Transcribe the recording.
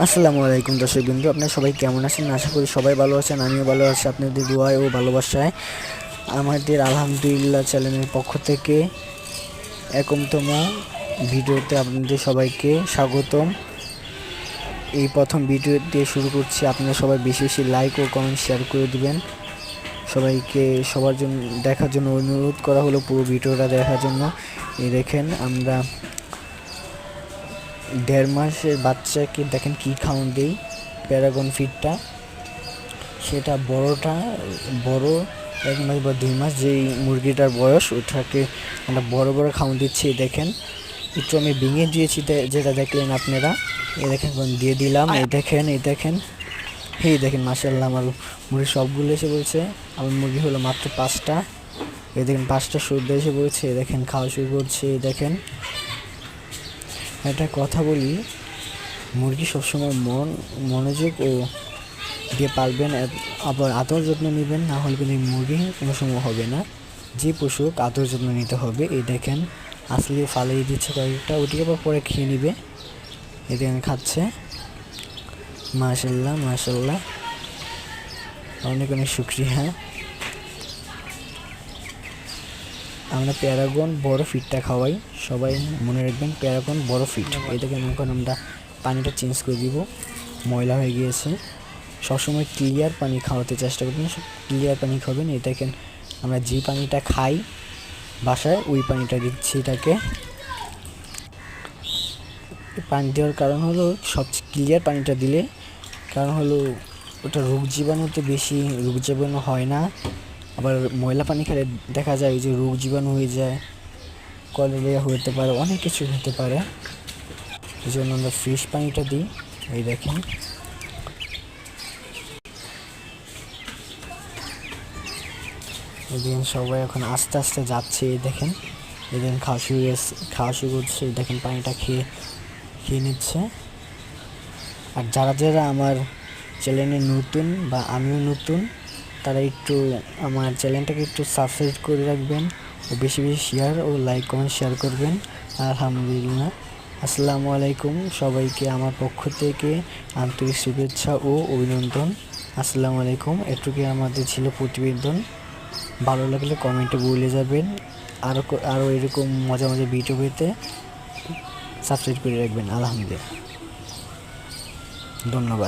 আসসালামু আলাইকুম দর্শকবৃন্দ, আপনারা সবাই কেমন আছেন? আশা করি সবাই ভালো আছেন। আমিও ভালো আছি আপনাদের দোয়ায় ও ভালোবাসায়। আমাদের আলহামদুলিল্লাহ চ্যানেলের পক্ষ থেকে একমতম ভিডিওতে আপনাদের সবাইকে স্বাগতম। এই প্রথম ভিডিও দিয়ে শুরু করছি। আপনারা সবাই বেশি বেশি লাইক ও কমেন্ট শেয়ার করে দিবেন। সবাইকে সবার জন্য দেখার জন্য অনুরোধ করা হলো, পুরো ভিডিওটা দেখার জন্য। এই দেখেন, আমরা 1.5 মাসের বাচ্চাকে দেখেন কি খাওয়ান দিই, প্যারাগন ফিডটা। সেটা বড় 1 মাস বা 2 মাস যেই মুরগিটার বয়স, ওটাকে আমরা বড় খাওয়ান দিচ্ছি। দেখেন, একটু আমি ভেঙে দিয়েছি, যেটা দেখলেন আপনারা। এই দেখেন দিয়ে দিলাম। এই দেখেন মাশাআল্লাহ, আমার মুরগি সবগুলো এসে বলছে। আমার মুরগি হলো মাত্র 5টা। এই দেখেন 5টা সদ্য এসে বলছে। দেখেন খাওয়া শুরু করছে। দেখেন, একটা কথা বলি, মুরগি সবসময় মনোযোগ ও দিয়ে পালবেন, আবার আদর যত্ন নেবেন, না হলে কিন্তু মুরগি কোনো সময় হবে না। যে পশুক আদর যত্ন নিতে হবে। এই দেখেন আসলে ফালিয়ে দিচ্ছে কয়েকটা, ওটিকে আবার পরে খেয়ে নিবে। এই দেখেন খাচ্ছে। মাশাআল্লাহ মাশাআল্লাহ, অনেক অনেক শুকরিয়া। আমরা প্যারাগন বড় ফিডটা খাওয়াই, সবাই মনে রাখবেন, প্যারাগন বড় ফিড। এই দেখেন এখন আমরা পানিটা চেঞ্জ করে দিব, ময়লা হয়ে গিয়েছে। সবসময় ক্লিয়ার পানি খাওয়াতে চেষ্টা করবেন, ক্লিয়ার পানি খাবেন। এই দেখেন আমরা যে পানিটা খাই বাসায়, ওই পানিটা দিচ্ছি এটাকে। পানি দেওয়ার কারণ হলো, সবচেয়ে ক্লিয়ার পানিটা দিলে কারণ হলো ওটা বেশি রোগ জীবাণু হয় না। আবার ময়লা পানি খেলে দেখা যায় যে রোগ জীবাণু হয়ে যায়, কলেরিয়া হতে পারে, অনেক কিছু হতে পারে। এই জন্য আমরা ফ্রেশ পানিটা দিই। এই দেখেন, দেখেন সবাই এখন আস্তে আস্তে যাচ্ছে। এই দেখেন খাওয়া শুরু করছে। এই দেখেন পানিটা খেয়ে নিচ্ছে। আর যারা আমার চ্যানেলে নতুন বা আমিও নতুন, তারা একটু আমার চ্যানেলটাকে একটু সাবস্ক্রাইব করে রাখবেন ও বেশি বেশি শেয়ার ও লাইক কমেন্ট শেয়ার করবেন। আলহামদুলিল্লাহ, আসসালামু আলাইকুম। সবাইকে আমার পক্ষ থেকে আন্তরিক শুভেচ্ছা ও অভিনন্দন। আসসালামু আলাইকুম। এটুকুই আমাদের ছিল প্রতিবেদন। ভালো লাগলে কমেন্টে বলে যাবেন। আরও এরকম মজা ভিডিও পেতে সাবস্ক্রাইব করে রাখবেন। আলহামদুলিল্লাহ, ধন্যবাদ।